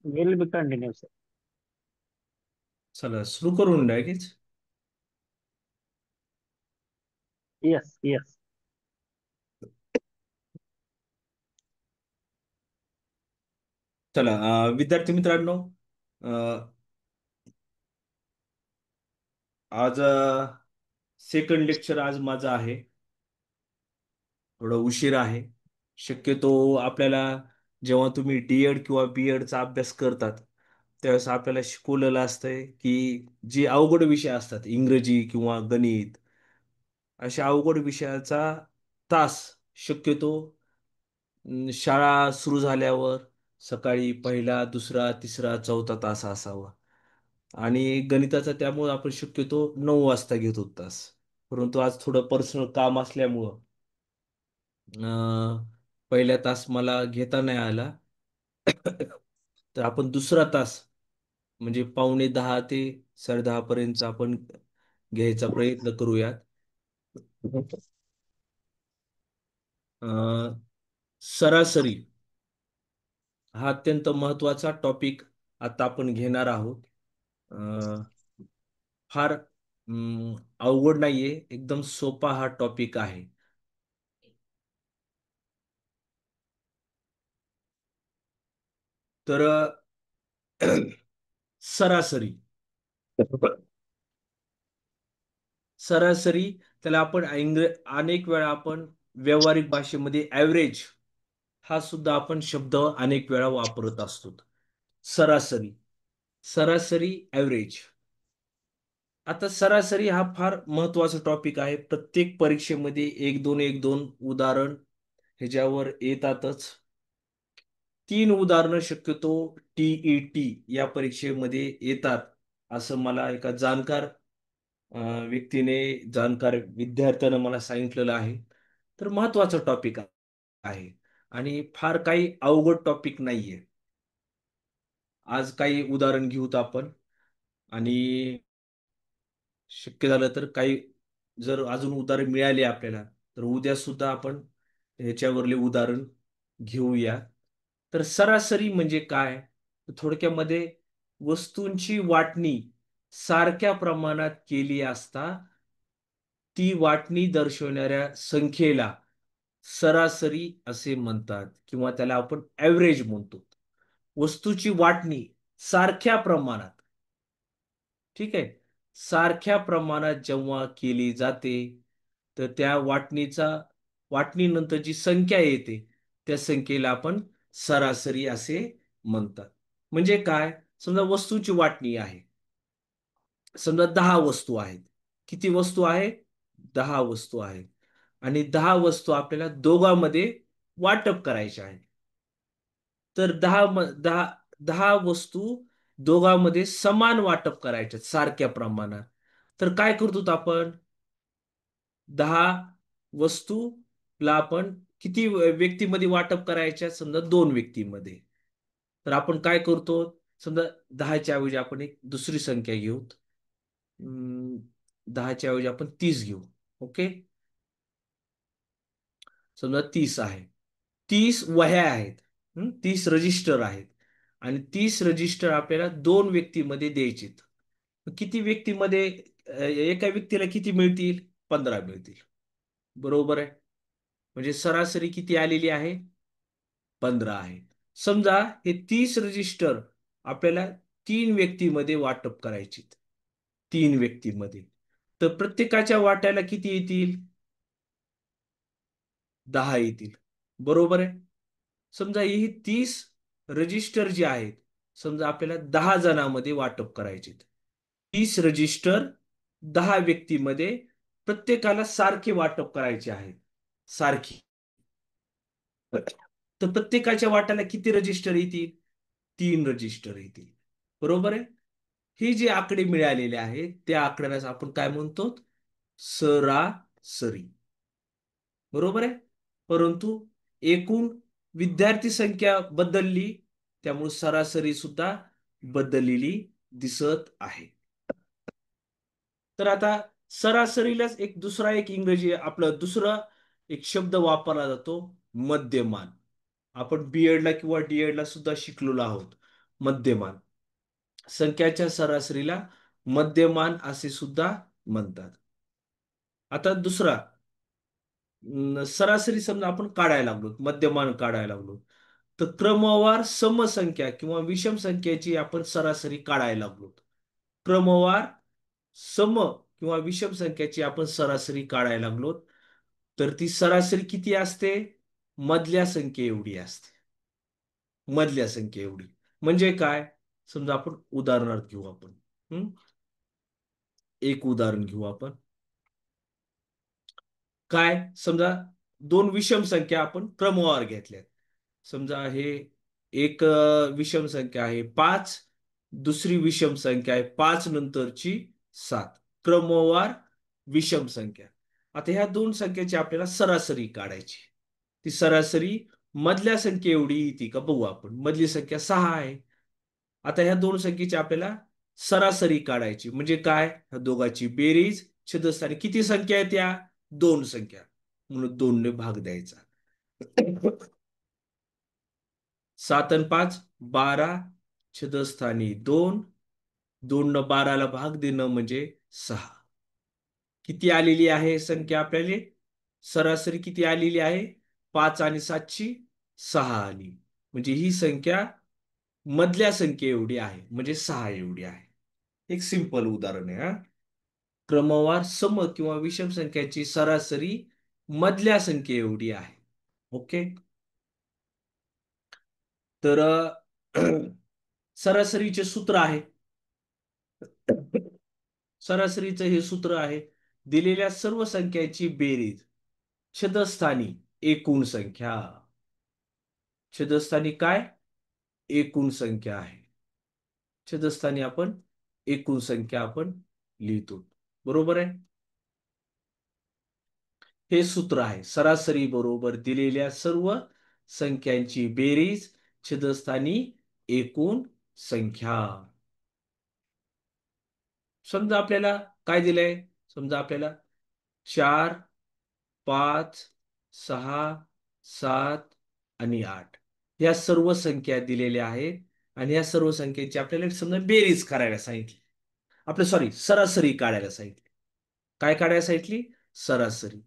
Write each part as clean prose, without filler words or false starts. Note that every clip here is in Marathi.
Will be continuous. चला सुरू करून लगेच. Yes, yes. चला विद्यार्थी मित्रांनो, अ, आज सेकंड लेक्चर आज माझं आहे. थोडं उशीर आहे. शक्यतो आपल्याला जेव्हा तुम्ही डीएड किंवा बीएडचा अभ्यास करतात त्यावेळेस आपल्याला शिकवलेलं असतंय की जी अवघड विषय असतात, इंग्रजी किंवा गणित, अशा अवघड विषयाचा तास शक्यतो शाळा सुरू झाल्यावर सकाळी पहिला, दुसरा, तिसरा, चौथा तास असावा. आणि गणिताचा त्यामुळे आपण शक्यतो 9 वाजता घेत होतो तास. परंतु आज थोडं पर्सनल काम असल्यामुळं पहिला तास मला घेता नाही आला. तर आपण दुसरा तास म्हणजे पावणे 10 ते 10:30 पर्यंत आपण घ्यायचा प्रयत्न करूयात. अं, सरासरी हा अत्यंत महत्वाचा टॉपिक आता आपण घेणार आहोत. अं, फार अवघड नाहीये, एकदम सोपा हा टॉपिक आहे. तर सरासरी सरासरी त्याला आपण अनेक वेळा आपण व्यावहारिक भाषेमध्ये ॲव्हरेज हा सुद्धा आपण शब्द अनेक वेळा वापरत असतो. सरासरी, सरासरी, ॲव्हरेज. आता सरासरी हा फार महत्वाचा टॉपिक आहे. प्रत्येक परीक्षेमध्ये एक दोन उदाहरण ह्याच्यावर येतातच. 3 उदाहरणं शक्यतो टीईटी या परीक्षेमध्ये येतात असं मला एका व्यक्तीने, जाणकार विद्यार्थ्यानं मला सांगितलेलं आहे. तर महत्वाचा टॉपिक आहे आणि फार काही अवघड टॉपिक नाहीये. आज काही उदाहरण घेऊत आपण आणि शक्य झालं तर काही जर अजून उदाहरण मिळाले आपल्याला तर उद्या सुद्धा आपण ह्याच्यावरले उदाहरण घेऊया. तर सरासरी म्हणजे काय? तर थोडक्यामध्ये वस्तूंची वाटणी सारख्या प्रमाणात केली असता ती वाटणी दर्शवणाऱ्या संख्येला सरासरी असे म्हणतात किंवा त्याला आपण ॲव्हरेज म्हणतो. वस्तूची वाटणी सारख्या प्रमाणात, ठीक आहे, सारख्या प्रमाणात जेव्हा केली जाते तर त्या वाटणीनंतर जी संख्या येते त्या संख्येला आपण सरासरी असे म्हणतात. म्हणजे काय? समजा वस्तूची वाटणी आहे. समजा 10 वस्तू आहेत. किती वस्तू आहेत? 10 वस्तू आहेत. आणि 10 वस्तू आपल्याला दोघांमध्ये वाटप करायच्या आहेत. तर 10 वस्तू दोघांमध्ये समान वाटप करायच्या सारख्या प्रमाणात. तर काय करतो आपण? 10 वस्तूला आपण किती व्यक्तीमध्ये वाटप करायच्या? समजा 2 व्यक्तीमध्ये. तर आपण काय करतो? समजा 10च्या ऐवजी आपण एक दुसरी संख्या घेऊ. 10च्या ऐवजी आपण 30 घेऊ. ओके. समजा 30 आहे. 30 वह्या आहेत. 30 रजिस्टर आहेत. आणि 30 रजिस्टर आपल्याला 2 व्यक्तीमध्ये द्यायचे. किती व्यक्तीमध्ये? एका व्यक्तीला किती मिळतील? 15 मिळतील. बरोबर आहे. म्हणजे सरासरी किती आलेली आहे? 15 आहे. समजा हे 30 रजिस्टर आपल्याला 3 व्यक्तीमध्ये वाटप करायचे. 3 व्यक्तीमध्ये. तर प्रत्येकाच्या वाट्याला किती येतील? 10 येतील. बरोबर आहे. समजा ही 30 रजिस्टर जे आहेत, समजा आपल्याला 10 जणांमध्ये वाटप करायचे. 30 रजिस्टर 10 व्यक्तीमध्ये प्रत्येकाला सारखे वाटप करायचे आहेत. सारखी. तर प्रत्येकाच्या वाट्याला किती रजिस्टर येतील? 3 रजिस्टर येतील. बरोबर आहे. हे जे आकडे मिळालेले आहेत त्या आकड्याला आपण काय म्हणतो? सरासरी. बरोबर आहे. परंतु एकूण विद्यार्थी संख्या बदलली त्यामुळे सरासरी सुद्धा बदललेली दिसत आहे. तर आता सरासरीलाच एक इंग्रजी आपलं दुसरा एक शब्द वापरला जातो, मध्यमान. आपण बीएडला किंवा डीएडला सुद्धा शिकलेलो आहोत. मध्यमान. संख्याच्या सरासरीला मध्यमान असे सुद्धा म्हणतात. आता दुसरा सरासरी समजा आपण काढायला लागलो, मध्यमान काढायला लागलो, तर क्रमवार समसंख्या किंवा विषम संख्येची आपण सरासरी काढायला लागलो. क्रमवार सम किंवा विषम संख्येची आपण सरासरी काढायला लागलो, तर ती सरासरी किती असते? मधल्या संख्ये एवढी असते. मधल्या संख्ये एवढी म्हणजे काय? समजा आपण उदाहरणार्थ घेऊ आपण. हं? एक उदाहरण घेऊ आपण. काय? समजा दोन विषम संख्या आपण क्रमवार घेतल्यात. समजा हे एक विषम संख्या आहे 5, दुसरी विषम संख्या आहे 5 नंतरची 7. क्रमवार विषम संख्या. आता ह्या दोन संख्येची आपल्याला सरासरी काढायची. ती सरासरी मधल्या संख्ये एवढी येते का बघू आपण. मधली संख्या 6 आहे. आता ह्या दोन संख्येची आपल्याला सरासरी काढायची म्हणजे काय? ह्या दोघांची बेरीज छेदस्थानी किती संख्या आहेत? त्या दोन संख्या, म्हणून 2 ने भाग द्यायचा. 7 आणि 5 12, छेदस्थानी 2, 2 न 12 ला भाग देणं म्हणजे 6. किती आलेली आहे संख्या आपल्याला? सरासरी किती आलेली आहे? 5 आणि 7 ची 6 आली. म्हणजे ही संख्या मधल्या संख्ये एवढी आहे म्हणजे 6 एवढी आहे. एक सिंपल उदाहरण आहे. हा क्रमवार सम किंवा विषम संख्याची सरासरी मधल्या संख्ये एवढी आहे. ओके. तर सरासरीचे सूत्र आहे. सरासरीचं हे सूत्र आहे, दिलेल्या सर्व संख्याची बेरीज छेदस्थानी एकूण संख्या. छेदस्थानी काय? एकूण संख्या आहे. छेदस्थानी आपण एकूण संख्या आपण लिहितो. बरोबर आहे. हे सूत्र आहे, सरासरी बरोबर दिलेल्या सर्व संख्यांची बेरीज छेदस्थानी एकूण संख्या. समजा आपल्याला काय दिलंय? समजा आपल्याला 4, 5, 6, 7 आणि 8 या सर्व संख्या दिलेल्या आहेत आणि या सर्व संख्येची आपल्याला समजा बेरीज करायला सांगितली. आपलं सॉरी, सरासरी काढायला सांगितली. काय काढायला सांगितली? सरासरी.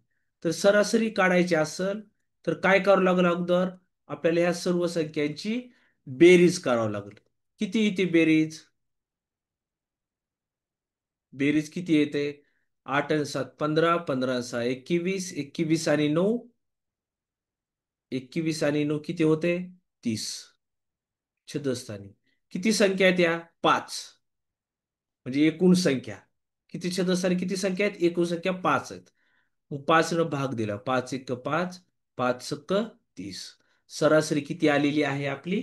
तर सरासरी काढायची असेल तर काय करावं लागेल? अगोदर आपल्याला ह्या सर्व संख्यांची बेरीज करावं लागेल. किती येते बेरीज? बेरीज किती येते? 8 आणि 7 15, 15 आणि 6 21, 21 आणि 9, 21 आणि 9 किती होते? 30. छेदस्थानी किती संख्या आहेत? या 5. म्हणजे एकूण संख्या किती? छेदस्थानी किती संख्या आहेत? एकूण संख्या 5 आहेत. मग 5 न भाग दिला, 5 1 5, 5 सक 30. सरासरी किती आलेली आहे आपली?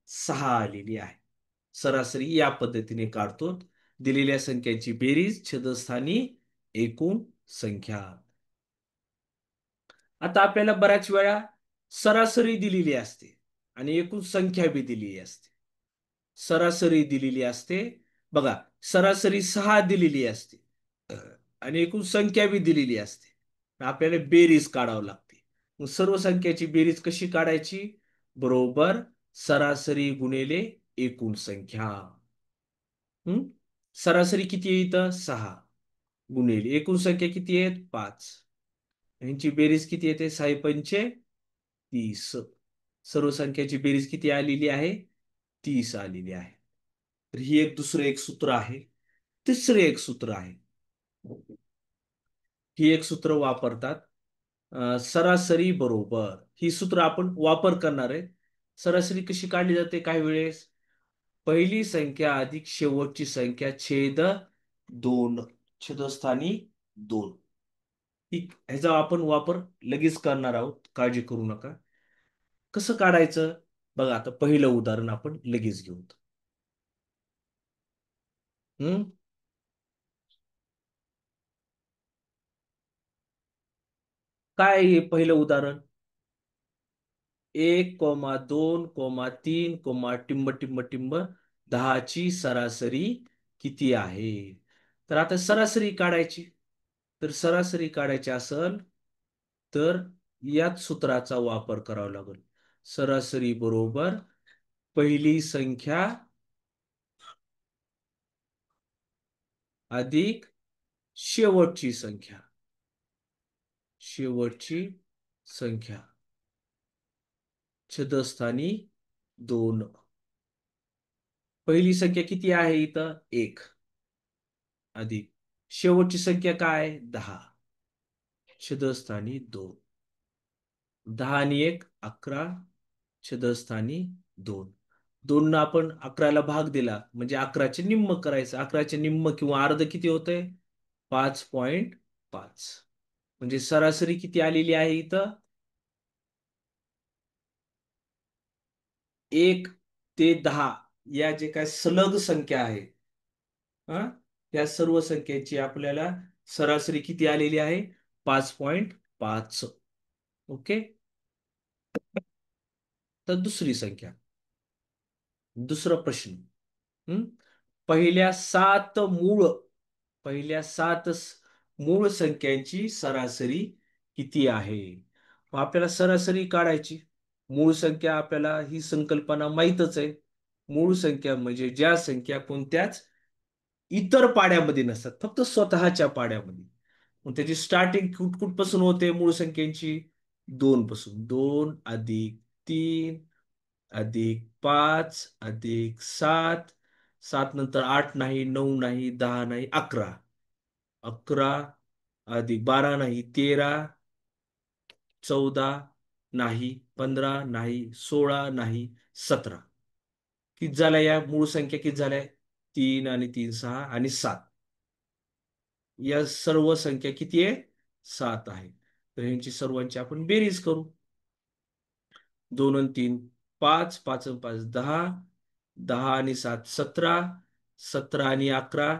6 आलेली आहे. सरासरी या पद्धतीने काढतो. दिलेल्या संख्यांची बेरीज छेदस्थानी एकूण संख्या. आता आपल्याला बऱ्याच वेळा सरासरी दिलेली असते आणि एकूण संख्या बी दिलेली असते. सरासरी दिलेली असते बघा, सरासरी 6 दिलेली असते आणि एकूण संख्या बी दिलेली असते. आपल्याला बेरीज काढावं लागते. मग सर्व संख्याची बेरीज कशी काढायची? बरोबर सरासरी गुणिले एकूण संख्या. हम्म सरासरी किती येतं? 6 गुणिले एकूण संख्या किती आहेत? 5. यांची बेरीज किती येते? 6 पंचे 30. सर्व संख्याची बेरीज किती आलेली आहे? 30 आलेली आहे. तर ही एक दुसरं एक सूत्र आहे. तिसरे एक सूत्र आहे. ही एक सूत्र वापरतात. सरासरी बरोबर ही सूत्र आपण वापर करणार आहे. सरासरी कशी काढली जाते? काही वेळेस पहिली संख्या अधिक शेवटची संख्या छेद 2, छेदस्थानी 2. ह्याचा आपण वापर लगेच करणार आहोत, काळजी करू नका. कसं काढायचं बघा. आता पहिलं उदाहरण आपण लगेच घेऊ. हम्म काय आहे पहिलं उदाहरण? 1, 2, 3, टिंब टिंब टिंब 10 ची सरासरी किती आहे? तर आता सरासरी काढायची. तर सरासरी काढायची असेल तर याच सूत्राचा वापर करावा लागेल. सरासरी बरोबर पहिली संख्या अधिक शेवटची संख्या. शेवटची संख्या छेदस्थानी 2. पहिली संख्या किती आहे इथं? 1 अधिक शेवटची संख्या काय? 10 छेदस्थानी 2. 10 आणि 1 11 छेदस्थानी 2. 2 न आपण 11ला भाग दिला म्हणजे 11चे निम्म करायचं. 11चे निम्म किंवा अर्ध किती होतंय? 5.5. म्हणजे सरासरी किती आलेली आहे इथं? 1 ते 10 या जे काय सलग संख्या आहे, हा, त्या सर्व संख्येची आपल्याला सरासरी किती आलेली आहे? 5.5. ओके. तर दुसरी संख्या, दुसरा प्रश्न. हम्म पहिल्या सात मूळ पहिल्या सात मूळ संख्यांची सरासरी किती आहे? मग आपल्याला सरासरी काढायची. मूळ संख्या आपल्याला ही संकल्पना माहीतच आहे. मूळ संख्या म्हणजे ज्या संख्या कोणत्याच इतर पाड्यामध्ये नसतात, फक्त स्वतःच्या पाड्यामध्ये. मग त्याची स्टार्टिंग कुठपासून होते? मूळ संख्येची 2 पासून. 2 अधिक 3 अधिक 5 अधिक 7. 7 नंतर 8 नाही, 9 नाही, 10 नाही, 11. 11 अधिक 12 नाही, 13. 14 नाही, 15 नाही, 16 नाही, 17. किती झाल्या या मूळ संख्या? किती झाल्या? 3 आणि 3 6 आणि 7. या सर्व संख्या किती आहे? 7 आहे. तर यांची सर्वांची आपण बेरीज करू. 2 आणि 3 5, 5 आणि 5 10, 10 आणि 7 17, 17 आणि 11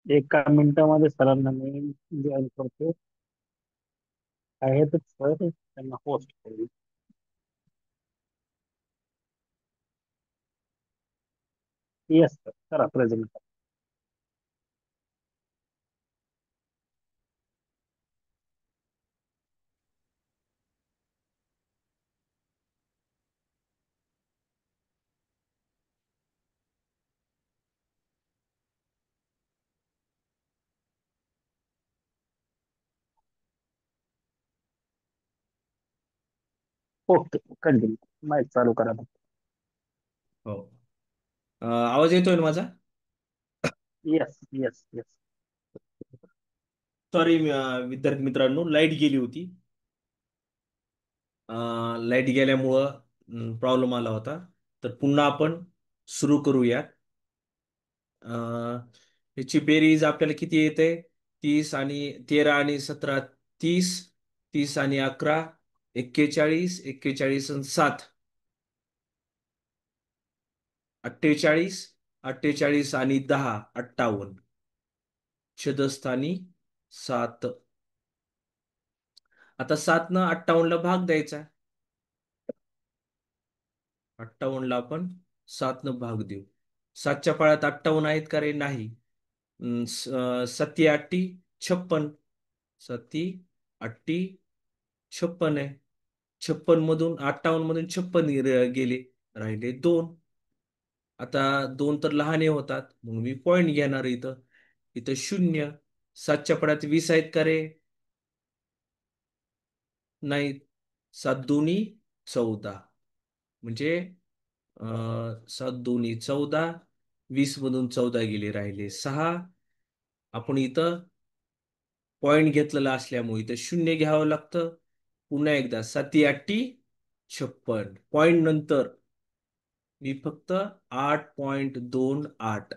एका मिनिटामध्ये सरांना मी जॉईन करतो. आहेतच सर, त्यांना होस्ट करू. येस सर, करा प्रेझेंट. ओके, कंटिन्यू, माईक चालू करा. हो. आवाज येतोय ना माझा? Yes yes yes. सॉरी विद्यार्थी मित्रांनो, लाईट गेली होती. लाईट गेल्यामुळं प्रॉब्लेम आला होता. तर पुन्हा आपण सुरू करूया. याची बेरीज आपल्याला किती येते? 13 आणि 17, 30. 30 आणि 11, 41. 41 आणि 7, 48. 48 आणि 10, 58. छदस्थानी 7. आता 7 न 58ला भाग द्यायचा. 58ला आपण 7 न भाग देऊ. 7च्या पाड्यात 58 आहेत का रे? नाही. 7 56. 7 8 56 आहे. 58 मधून गेले, राहिले 2. आता 2 तर लहाने होतात, म्हणून मी पॉइंट घेणार इथं. इथं 0. 7च्या पड्यात 20 आहेत का रे? नाही. 7 2 14, म्हणजे 7 2 14. 20 मधून 14 गेले, राहिले 6. आपण इथं पॉइंट घेतलेला असल्यामुळे इथं 0 घ्यावं लागतं. पुन्हा एकदा 7 8 56. पॉइंट नंतर मी फक्त 8.28,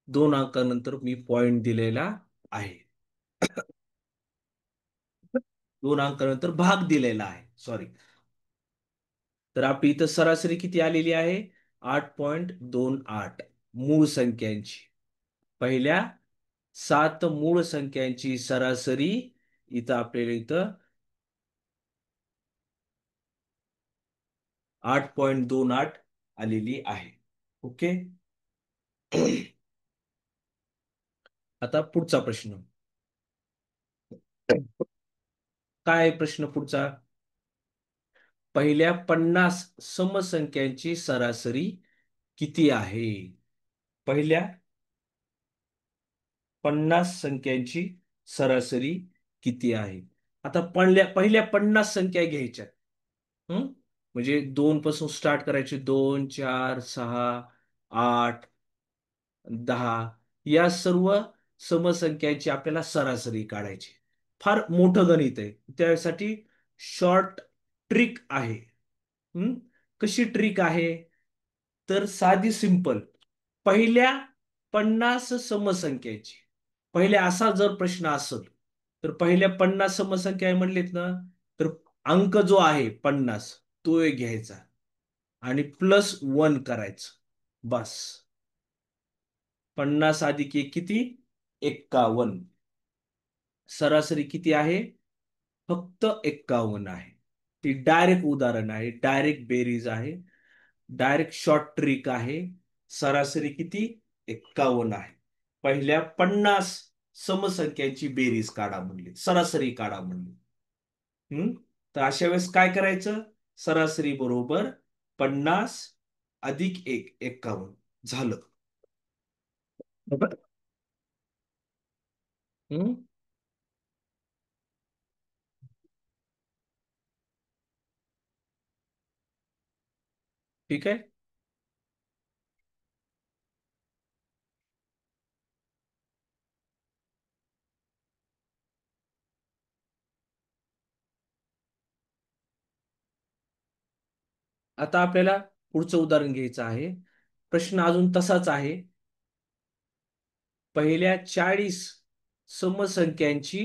2 अंकानंतर मी पॉइंट दिलेला आहे. 2 अंकानंतर भाग दिलेला आहे, सॉरी. तर आपली इथं सरासरी किती आलेली आहे? 8.28 मूळ संख्यांची. पहिल्या 7 मूळ संख्यांची सरासरी इथं आपल्याला इथं 8.28 आलेली आहे. ओके. आता पुढचा प्रश्न. काय आहे प्रश्न पुढचा? पहिल्या 50 समसंख्यांची सरासरी किती आहे? पहिल्या 50 संख्यांची सरासरी किती आहे? आता पहिल्या 50 संख्या घ्यायच्या. हं? म्हणजे 2 पासून स्टार्ट करायचे. 2 4 6 8 10. या सर्व समसंख्यांची आपल्याला सरासरी काढायची. फार मोठं गणित आहे. त्यासाठी शॉर्ट ट्रिक आहे. हं? कशी ट्रिक आहे? तर साधी, सिंपल. पहिल्या 50 समसंख्याची, पहिल्या असा जर प्रश्न असेल, तर पहिल्या 50 समसंख्या म्हणलेत ना, तर अंक जो आहे 50, तो एक घ्यायचा आणि +1 करायचं. बस. 50 अधिक 1 किती? 51. सरासरी किती आहे? फक्त 51 आहे. ती डायरेक्ट उदाहरण आहे, डायरेक्ट बेरीज आहे, डायरेक्ट शॉर्ट ट्रिक आहे. सरासरी किती? 51 आहे. पहिल्या 50 समसंख्यांची बेरीज काढा म्हणली, सरासरी काढा म्हणली. तर अशा वेळेस काय करायचं? सरासरी बरोबर 50 अधिक 1, 51 झालं. हम्म ठीक आहे. आता आपल्याला पुढचं उदाहरण घ्यायचं आहे. प्रश्न अजून तसाच आहे. पहिल्या 40 समसंख्यांची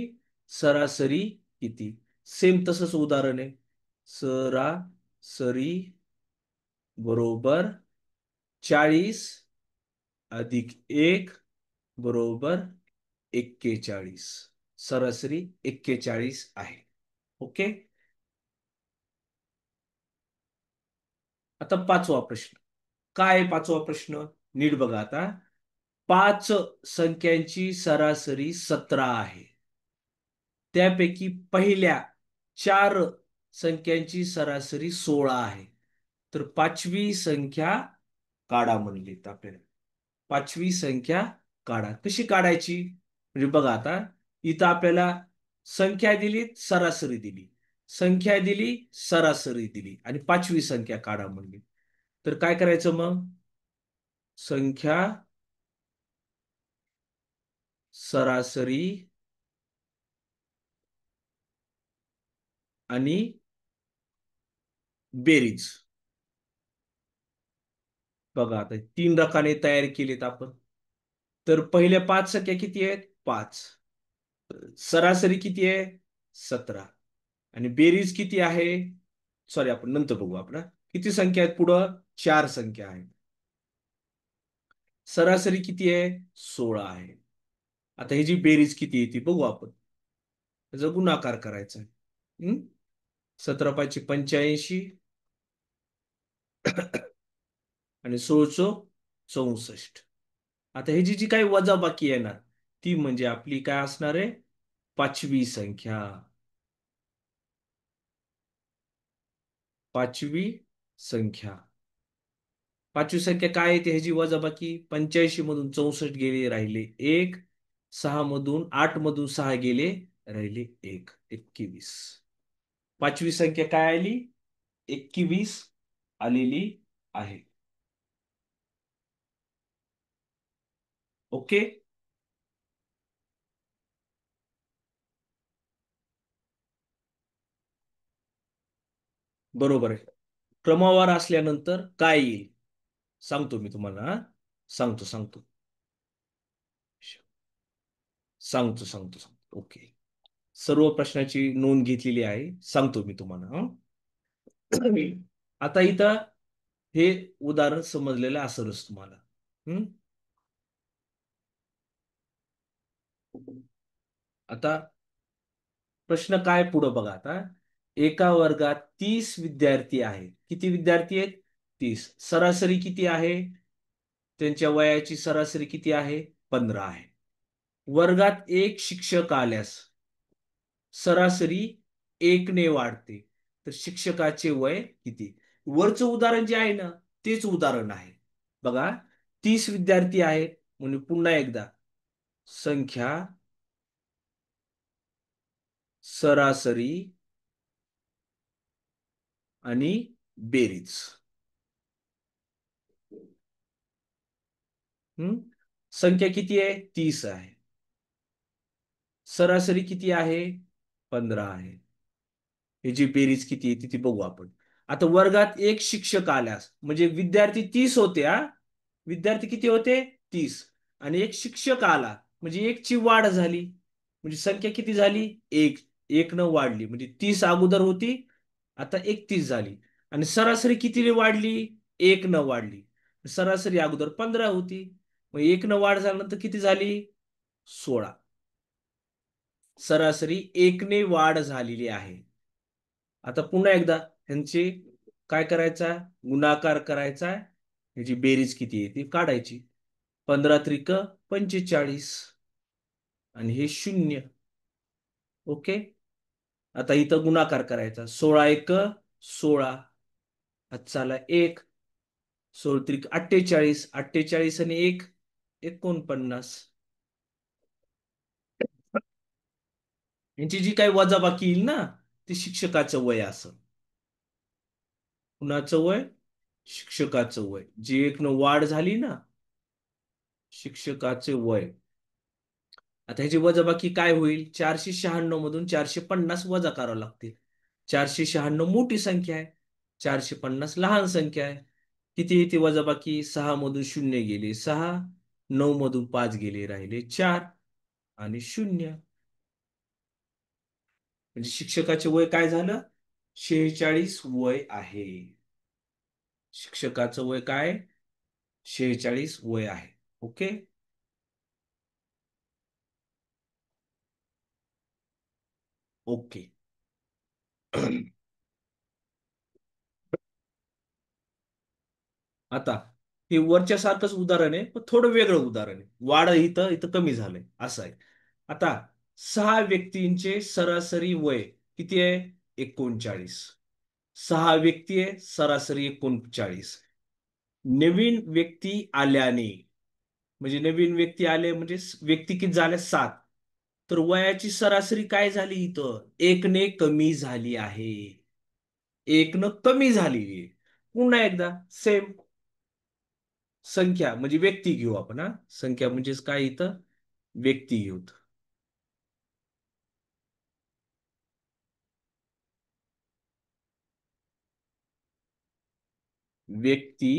सरासरी किती? सेम तसंच उदाहरण आहे. सरासरी बरोबर 40 अधिक 1 बरोबर 41. सरासरी 41 आहे. ओके. आता पाचवा प्रश्न. काय आहे पाचवा प्रश्न? नीट बघा आता. पाच संख्यांची सरासरी 17 आहे. त्यापैकी पहिल्या चार संख्यांची सरासरी 16 आहे. तर पाचवी संख्या काढा म्हणलीत आपल्याला. पाचवी संख्या काढा. कशी काढायची? म्हणजे बघा आता, इथं आपल्याला संख्या दिली, सरासरी दिली. संख्या दिली, सरासरी दिली आणि पाचवी संख्या काढा म्हणली. तर काय करायचं मग? संख्या, सरासरी आणि बेरीज. बघा आता तीन रकाने तयार केलेत आपण. तर पहिल्या पाच संख्या किती आहेत? 5. सरासरी किती आहे? 17. आणि बेरीज किती आहे? सॉरी, आपण नंतर बघू. आपण किती संख्या आहेत पुढं? 4 संख्या आहेत. सरासरी किती आहे? 16 आहे. आता ही जी बेरीज किती आहे ती बघू आपण. त्याचा गुणाकार करायचा आहे. 17 पाचशे 85 आणि 16 64. आता ही जी काही वजाबाकी येणार ती म्हणजे आपली काय असणार आहे? पाचवी संख्या. पाचवी संख्या. पाचवी संख्या काय येते? ह्याची वजाबाकी 85 मधून 64 गेले, राहिले 1. 6 मधून 8 मधून 6 गेले, राहिले 1. 21. पाचवी संख्या काय आली? 21 आलेली आहे. ओके. बरोबर आहे. क्रमवार असल्यानंतर काय येईल सांगतो मी तुम्हाला. सांगतो सांगतो सांगतो. ओके. सर्व प्रश्नाची नोंद घेतलेली आहे. सांगतो मी तुम्हाला. आता इथं हे उदाहरण समजलेलं असेलच तुम्हाला. हम्म? आता प्रश्न काय पुढं बघा आता. एका वर्गात 30 विद्यार्थी आहेत. किती विद्यार्थी आहेत? 30. सरासरी किती आहे? त्यांच्या वयाची सरासरी किती आहे? 15 आहे. वर्गात एक शिक्षक आल्यास सरासरी 1ने वाढते. तर शिक्षकाचे वय किती? वरचं उदाहरण जे आहे ना तेच उदाहरण आहे. बघा, 30 विद्यार्थी आहेत म्हणजे पुन्हा एकदा संख्या, सरासरी आणि बेरीज. हम्म? संख्या किती आहे? 30 आहे. सरासरी किती आहे? 15 आहे. ह्याची बेरीज किती येते ती बघू आपण. आता वर्गात एक शिक्षक आल्यास म्हणजे विद्यार्थी 30 होते. विद्यार्थी किती होते? 30. आणि एक शिक्षक आला म्हणजे एक ची वाढ झाली. म्हणजे संख्या किती झाली? 1. 1 न वाढली म्हणजे 30 अगोदर होती, आता 31 झाली. आणि सरासरी कितीने वाढली? 1 न वाढली. सरासरी अगोदर 15 होती, मग 1 न वाढ झाल्यानंतर किती झाली? 16. सरासरी 1 ने वाढ झालेली आहे. आता पुन्हा एकदा ह्यांची काय करायचा? गुणाकार करायचा. ह्याची बेरीज किती आहे ती काढायची. 15 त्रिक 45 आणि हे 0. ओके. आता इथं गुणाकार करायचा. 16 एक 16. हातचाला 1. 16 त्रिक 48. 48 आणि 1 49. यांची जी काही वजाबाकी येईल ना ती शिक्षकाचं वय असं. कुणाचं वय? शिक्षकाचं वय. जी 1 न वाढ झाली ना, शिक्षकाचे वय. आता ह्याची वजाबाकी काय होईल? 496 मधून 450 वजा करावं लागतील. 496 मोठी संख्या आहे, 450 लहान संख्या आहे. किती येते वजाबाकी? 6 मधून 0 गेले 6, 9 मधून 5 गेले, राहिले 4 आणि 0. म्हणजे शिक्षकाचे वय काय झालं? 46 वय आहे. शिक्षकाचं वय काय? 46 वय आहे. ओके. ओके. आता हे वरच्या सारखंच उदाहरण आहे, पण थोडं वेगळं उदाहरण आहे. वाढ इथं इथं कमी झालंय असं आहे. आता 6 व्यक्तींचे सरासरी वय किती आहे? 39. 6 व्यक्ती आहे, सरासरी 39. नवीन व्यक्ती आल्याने, म्हणजे नवीन व्यक्ती आले म्हणजे व्यक्ती किती झाले? 7. तर वयाची सरासरी काय झाली इथं? एकने कमी झाली आहे. एकनं कमी झाली आहे. पुन्हा एकदा सेम संख्या म्हणजे व्यक्ती घेऊ आपण, हा. संख्या म्हणजेच काय इथं? व्यक्ती घेऊ. व्यक्ती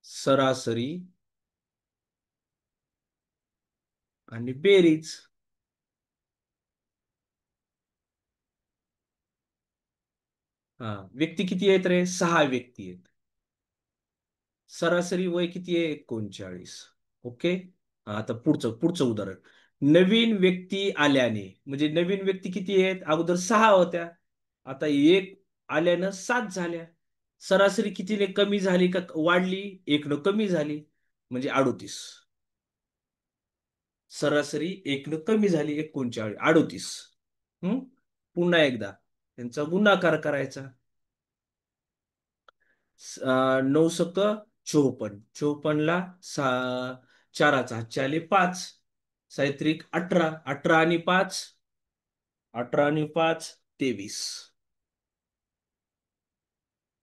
सरासरी आणि बेरीज. हा. व्यक्ती किती आहेत रे? 6 व्यक्ती आहेत. सरासरी वय किती आहे? 39. ओके. हा, आता पुढचं पुढचं उदाहरण. नवीन व्यक्ती आल्याने, म्हणजे नवीन व्यक्ती किती आहेत? अगोदर 6 होत्या, आता एक आल्यानं 7 झाल्या. सरासरी कितीने कमी झाली का वाढली? एकनं कमी झाली, म्हणजे 38. सरासरी एकनं कमी झाली, 39, 38. हम्म. पुन्हा एकदा त्यांचा गुणाकार करायचा. 9 सक 54. 54ला 4चा हातचे आले 5. साहित्रिक 18. 18 आणि 5, 18 आणि 5 23.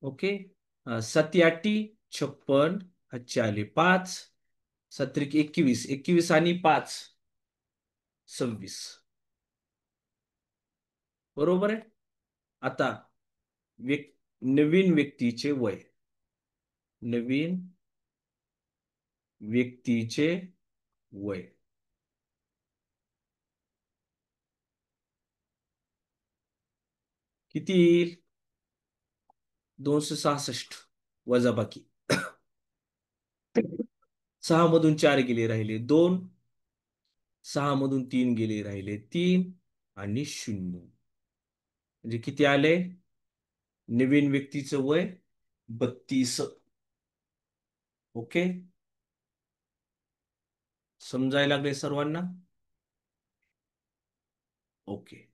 ओके. 7 56. हातचे आले 5. सात्रिक 21. 21 आणि 5 26. बरोबर आहे. आता व्यक् नवीन व्यक्तीचे वय. नवीन व्यक्तीचे वय किती येईल? 266 वजाबाकी. 6 मधून 4 गेले, राहिले 2. 6 मधून 3 गेले, राहिले 3. आणि 0. म्हणजे किती आले? नवीन व्यक्तीचं वय 32. ओके. समजायला लागले सर्वांना? ओके.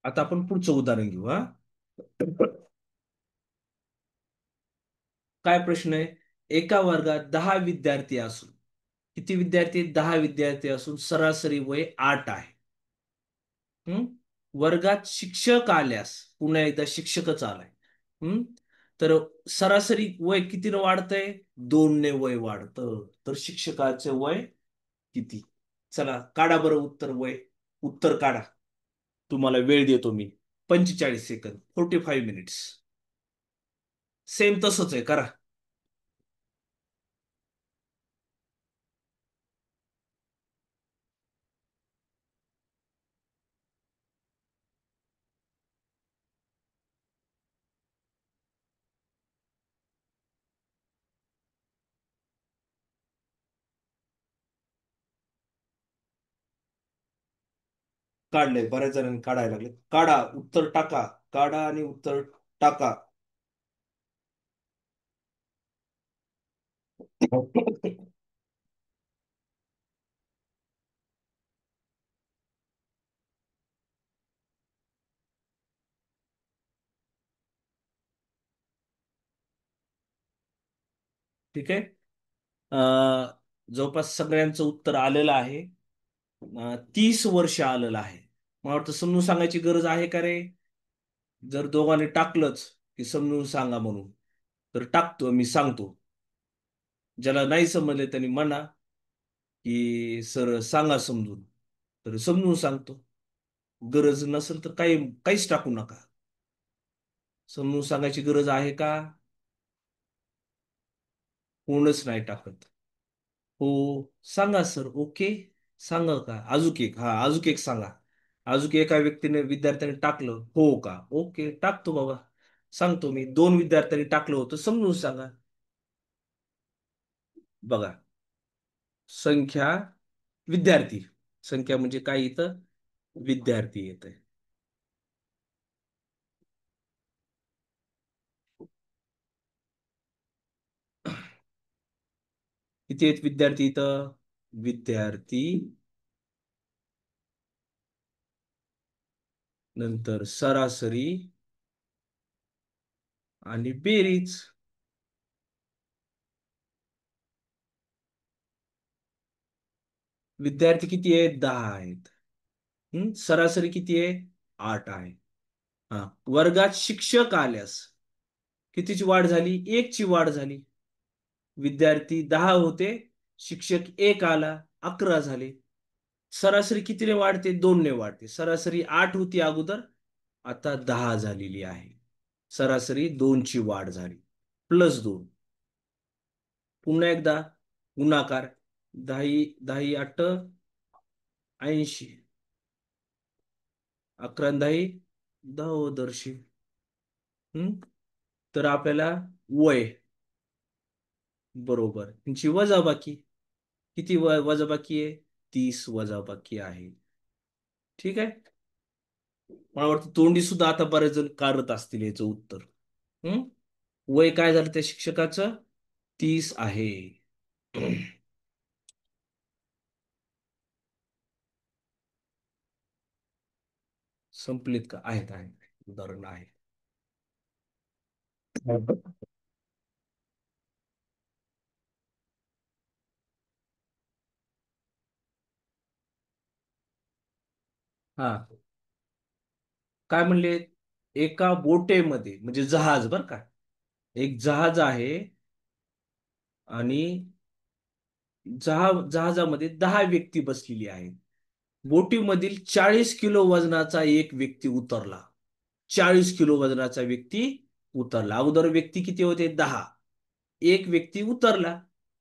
आता आपण पुढचं उदाहरण घेऊ, हा. काय प्रश्न आहे? एका वर्गात 10 विद्यार्थी असून, किती विद्यार्थी? 10 विद्यार्थी असून सरासरी वय 8 आहे. हम्म. वर्गात शिक्षक आल्यास, पुन्हा एकदा शिक्षकच आलाय. हम्म. तर सरासरी वय कितीनं वाढतंय? 2ने वय वाढतं. तर शिक्षकाचे वय किती? चला काढा बरं उत्तर. वय उत्तर काढा. तुम्हाला वेळ देतो मी. 45 सेकंद, 45 मिनिट्स. सेम तसंच आहे, करा. काढलंय, बऱ्याच जणांनी काढायला लागले. काढा, उत्तर टाका. काढा आणि उत्तर टाका. ठीक आहे. जवळपास सगळ्यांचं उत्तर आलेलं आहे. 30 वर्ष आलेलं आहे. मला वाटतं समजून सांगायची गरज आहे का रे? जर दोघांनी टाकलंच की समजून सांगा म्हणून, तर टाकतो मी, सांगतो. ज्याला नाही समजले त्यांनी म्हणा की सर सांगा समजून, तर समजून सांगतो. गरज नसेल तर काहीच टाकू नका. समजून सांगायची गरज आहे का? कोणच नाही टाकत. हो. सांगा सर. ओके. सांगा का? अजूक एक, हा, अजूक एक सांगा. अजून एका व्यक्तीने विद्यार्थ्याने टाकलं हो का, ओके टाकतो बाबा. सांगतो मी, दोन विद्यार्थ्यांनी टाकलं होतं, समजून सांगा. बघा, संख्या, विद्यार्थी, संख्या म्हणजे काय इथं, विद्यार्थी येत आहे. किती आहेत विद्यार्थी इथं, विद्यार्थी, नंतर सरासरी आणि बेरीज. विद्यार्थी किती आहेत, 10 आहेत. सरासरी किती आहे, 8 आहे. हा, वर्गात शिक्षक आल्यास कितीची वाढ झाली, एक ची वाढ झाली. विद्यार्थी 10 होते, शिक्षक एक आला, 11 झाले. सरासरी कितीने वाढते, 2 ने वाढते. सरासरी 8 होती अगोदर, आता 10 झालेली आहे. सरासरी 2 ची वाढ झाली, +2. पुन्हा एकदा गुणाकार, 10 10 8 80, 11 10 दहादर्शी. हम्म तर आपल्याला वय बरोबर यांची वजाबाकी, किती वजाबाकी आहे, 30 वजाबाकी आहे. ठीक आहे. मला वाटतं तोंडी सुद्धा आता बरेच जण काढत असतील याचं उत्तर. हम्म वय काय झालं त्या शिक्षकाचं, 30 आहे. संपलीत का, आहेत उदाहरण आहे. हा, काय म्हणले, एका बोटेमध्ये म्हणजे जहाज बर का, एक जहाज आहे आणि जहाजामध्ये 10 व्यक्ती बसलेली आहेत. बोटीमधील 40 किलो वजनाचा एक व्यक्ती उतरला. 40 किलो वजनाचा व्यक्ती उतरला. अगोदर व्यक्ती किती होते, 10. एक व्यक्ती उतरला,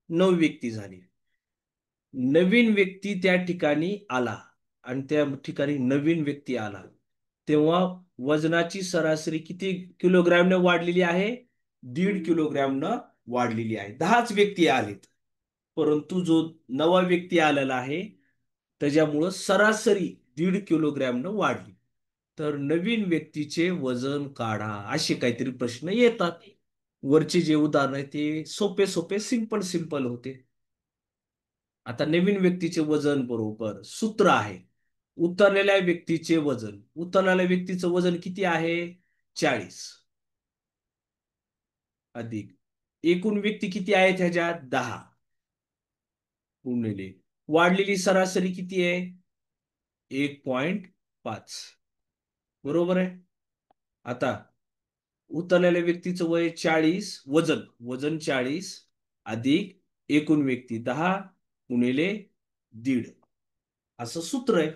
9 व्यक्ती झाली. नवीन व्यक्ती त्या ठिकाणी आला आणि त्या ठिकाणी नवीन व्यक्ती आला तेव्हा वजनाची सरासरी किती किलोग्रॅमने वाढलेली आहे, 1.5 किलोग्रॅमनं वाढलेली आहे. 10च व्यक्ती आलेत, परंतु जो नवा व्यक्ती आलेला आहे त्याच्यामुळं सरासरी 1.5 किलोग्रॅमनं वाढली. तर नवीन व्यक्तीचे वजन काढा, असे काहीतरी प्रश्न येतात. वरचे जे उदाहरण आहे ते सोपे सोपे सिंपल सिंपल होते. आता नवीन व्यक्तीचे वजन बरोबर सूत्र आहे, उतरलेल्या व्यक्तीचे वजन, उतरलेल्या व्यक्तीचं वजन किती आहे, 40, अधिक एकूण व्यक्ती किती आहेत ह्याच्यात, 10, गुणिले वाढलेली सरासरी किती आहे, 1.5. बरोबर आहे. आता उतरलेल्या व्यक्तीचं वय 40, वजन वजन 40 अधिक एकूण व्यक्ती 10 गुणिले 1.5, असं सूत्र आहे.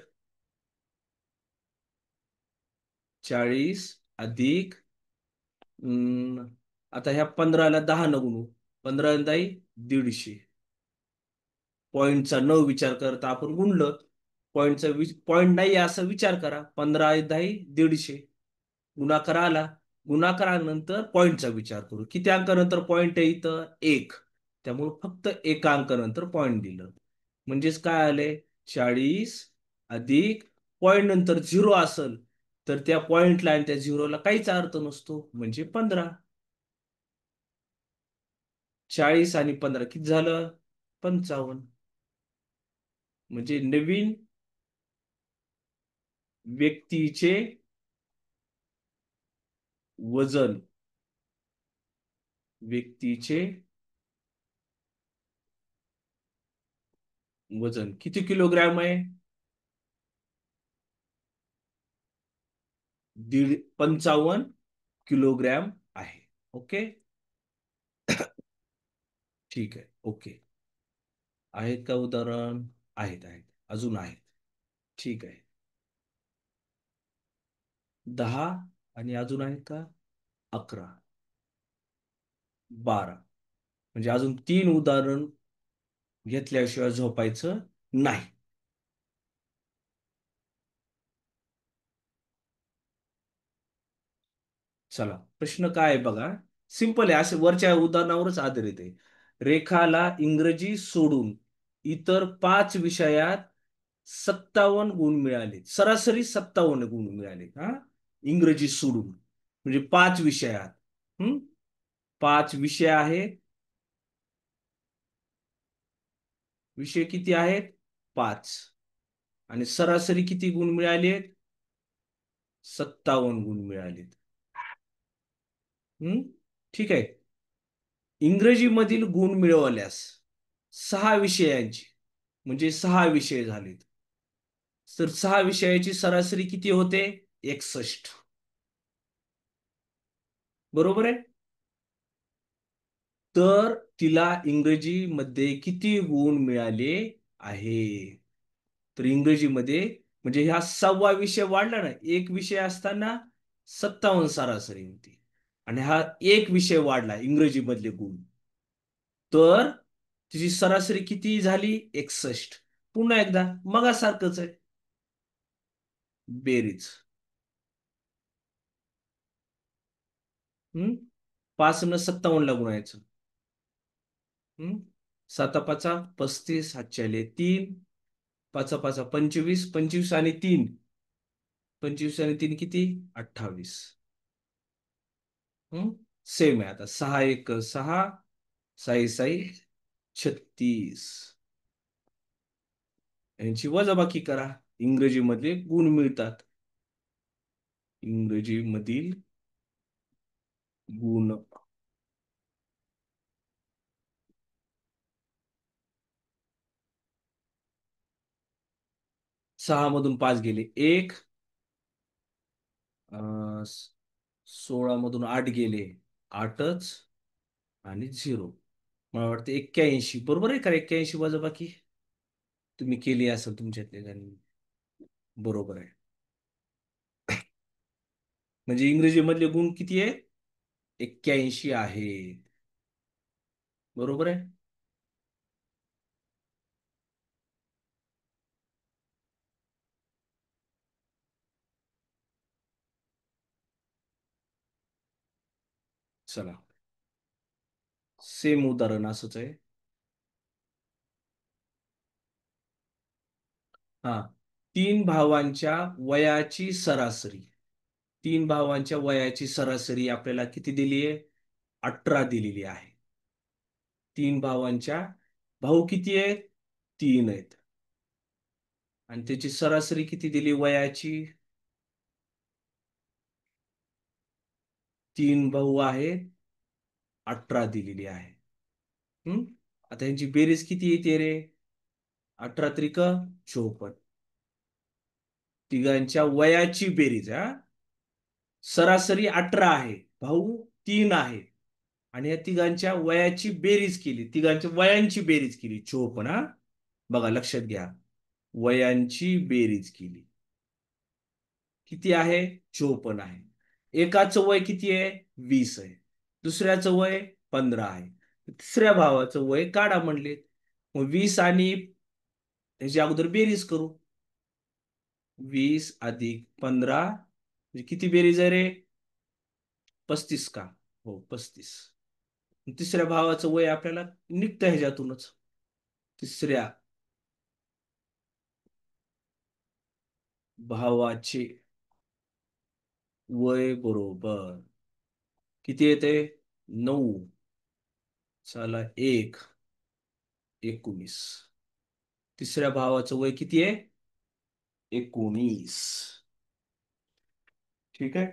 40 अधिक आता ह्या 15ला 10 न गुणू, 15 दाई 150. पॉईंटचा न विचार करता आपण गुणलं, पॉईंट नाही असा विचार करा. 15 दाई 150, गुणाकार आला. गुणाकारानंतर पॉईंटचा विचार करू. किती अंकानंतर पॉईंट आहे इथं, 1. त्यामुळे फक्त एका अंकानंतर पॉईंट दिलं. म्हणजेच काय आलंय, 40 अधिक पॉईंट नंतर 0 असेल तर त्या पॉइंटला आणि त्या झिरोला काहीच अर्थ नसतो, म्हणजे 15. 40 आणि 15 किती झालं, 55. म्हणजे नवीन व्यक्तीचे वजन, व्यक्तीचे वजन किती किलोग्रॅम आहे, 55 किलोग्रॅम आहे. ओके, ठीक आहे. ओके, आहेत का उदाहरण, आहेत अजून आहेत. ठीक आहे, 10 आणि अजून आहेत का, 11, 12. म्हणजे अजून 3 उदाहरण घेतल्याशिवाय झोपायचं नाही. चला प्रश्न काय आहे बघा. सिंपल आहे, असे वरच्या उदाहरणावरच आधारित आहे. रेखाला इंग्रजी सोडून इतर 5 विषयात 57 गुण मिळाले. सरासरी 57 गुण मिळाले हा, इंग्रजी सोडून, म्हणजे 5 विषयात. हम्म 5 विषय आहेत. विषय किती आहेत? 5. आणि सरासरी किती गुण मिळालेत? 57 गुण मिळालेत. हम्म ठीक आहे. इंग्रजीमधील गुण मिळवल्यास 6 विषयांची, म्हणजे 6 विषय झालेत, तर 6 विषयाची सरासरी किती होते? 61. बरोबर आहे. तर तिला इंग्रजीमध्ये किती गुण मिळाले आहे? तर इंग्रजीमध्ये, म्हणजे ह्या 6वा विषय वाढला ना, एक विषय असताना 57 सरासरी होती, आणि हा एक विषय वाढला इंग्रजीमधले गुण, तर तिची सरासरी किती झाली? 61. पुन्हा एकदा मगासारखंच आहे, बेरीज. 5 न 57 ला गुणायचं. हम्म 7 5 35, 3, 5 5 25, 25 आणि 3, 25 आणि 3 किती? 28. हम्म सेम आहे. आता 6 1 6, 6 6 36. यांची वजाबाकी करा. इंग्रजीमधले गुण मिळतात. इंग्रजीमधील गुण. 6 मधून 5 गेले 1, 16 मधून 8 गेले 8च, आणि 0. मला वाटतं 81. बरोबर आहे का? 81 वजाबाकी तुम्ही केली असेल तुमच्यातल्या जणांनी. बरोबर आहे. म्हणजे इंग्रजी मधले गुण किती आहे? 81 आहे. बरोबर आहे. चला, सेम उदाहरण असंच आहे. हा, 3 भावांच्या वयाची सरासरी आपल्याला किती दिली आहे? 18 दिलेली आहे. 3 भावांच्या, भाऊ किती आहेत? 3 आहेत. आणि त्याची सरासरी किती दिली वयाची? 3 भाऊ आहेत, 18 दिलेली आहे. हम्म आता यांची बेरीज किती येते रे? 18 त्रिक 54. तिघांच्या वयाची बेरीज हा. सरासरी 18 आहे, भाऊ 3 आहे, आणि या तिघांच्या वयाची बेरीज केली, तिघांच्या वयांची बेरीज केली 54 हा. बघा लक्षात घ्या, वयांची बेरीज केली किती आहे? 54 आहे. एकाचं वय किती आहे? 20 आहे. दुसऱ्याचं वय 15 आहे. तिसऱ्या भावाचं वय काढा म्हणले. मग 20 आणि त्याची अगोदर बेरीज करू. 20 + 15 म्हणजे किती बेरीज आहे रे? 35 का? हो 35. तिसऱ्या भावाचं वय आपल्याला निघतं ह्याच्यातूनच. तिसऱ्या भावाचे वय बरोबर किती येते? 9. चला 19. तिसऱ्या भावाचं वय किती आहे? 19. ठीक आहे.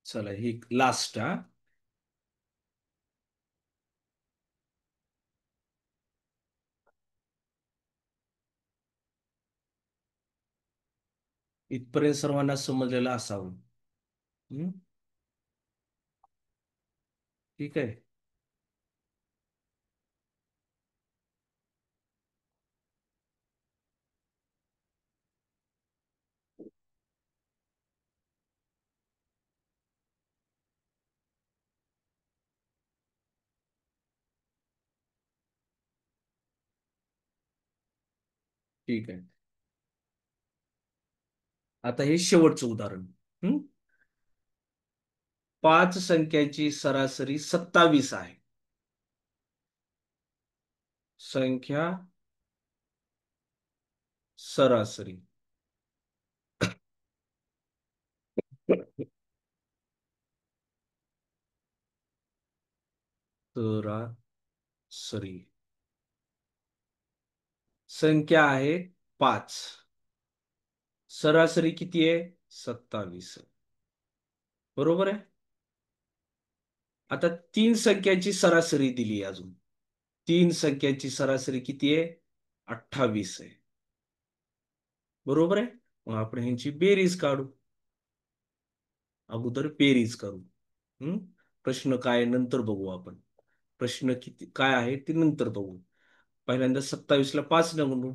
चला ही लास्ट हा. इथपर्यंत सर्वांना समजलेलं असावं. हम्म? ठीक आहे. ठीक आहे. आता हे शेवटचं उदाहरण. हं? 5 संख्यांची सरासरी 27 आहे. संख्या सरासरी सरासरी संख्या आहे 5. सरासरी किती आहे? 27. बरोबर आहे. आता 3 संख्यांची सरासरी दिली आहे अजून. 3 संख्यांची सरासरी किती आहे? 28 आहे. बरोबर आहे. मग आपण ह्यांची बेरीज काढू. अगोदर बेरीज करू. हम्म प्रश्न काय आहे नंतर बघू आपण. प्रश्न किती काय आहे ते नंतर बघू. पहिल्यांदा 27 ला 5 न म्हणू.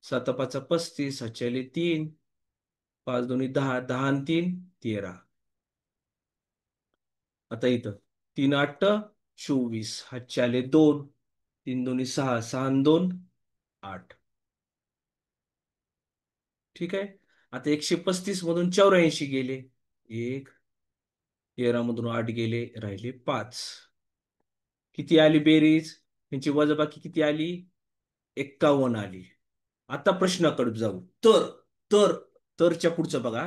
7 5 35, 7 3, 5 दोन्ही 10, 10 आणि 3 13. आता इथं 3 8 24, 7 2, 3 दोन्ही 6, 6 आणि 2 8. ठीक आहे. आता 135 मधून 84 गेले. 1, 13 मधून 8 गेले, राहिले 5. किती आली बेरीज? यांची वजाबाकी किती आली? 51 आली. आता प्रश्नाकडे जाऊ. तर तरच्या पुढचं बघा.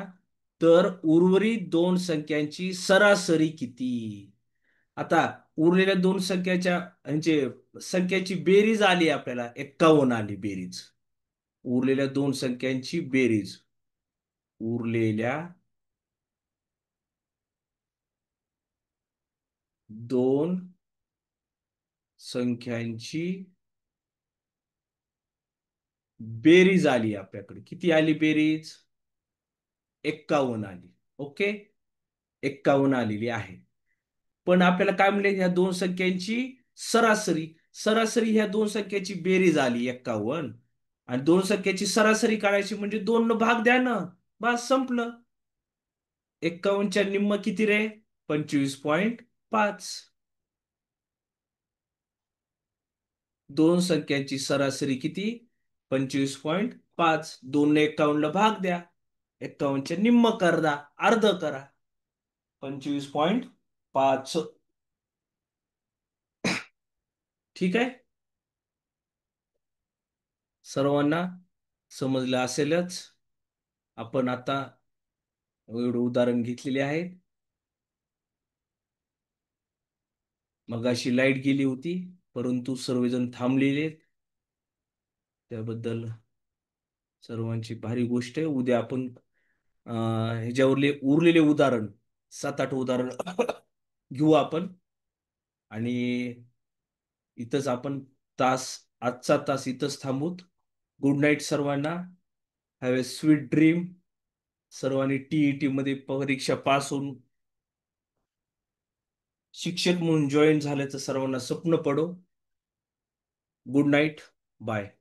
तर उर्वरित दोन संख्यांची सरासरी किती? आता उरलेल्या दोन संख्याच्या म्हणजे संख्याची बेरीज आली आपल्याला 51 आली बेरीज. उरलेल्या दोन संख्यांची बेरीज. उरलेल्या दोन संख्यांची बेरीज आली आपल्याकडे. किती आली बेरीज? 51 आली. ओके. 51 आलेली आहे. पण आपल्याला काय म्हणले? ह्या दोन संख्यांची सरासरी. सरासरी ह्या दोन संख्याची बेरीज आली 51. आणि दोन संख्याची सरासरी काढायची म्हणजे 2 न भाग द्या ना. बस संपलं. 51च्या निम्म किती रे? 25.5. दोन संख्यांची सरासरी किती? 25.5. 2 ने 51 ला भाग द्या. 51च्या निम्म करा, अर्ध करा. 25.5. ठीक आहे. सर्वांना समजलं असेलच. आपण आता एवढं उदाहरण घेतलेले आहेत. मगाशी लाईट गेली होती, परंतु सर्वजण थांबलेले. त्याबद्दल सर्वांची भारी गोष्ट आहे. उद्या आपण ह्याच्यावरले उरलेले उदाहरण 7-8 उदाहरण घेऊ आपण. आणि इथंच आपण तास आजचा तास इथंच थांबूत. गुड नाईट सर्वांना. Have a sweet dream. सर्वांनी टीईटी मध्ये परीक्षा पास होऊन शिक्षक म्हणून जॉईन झाल्याचं सर्वांना स्वप्न पडो. Good night. बाय.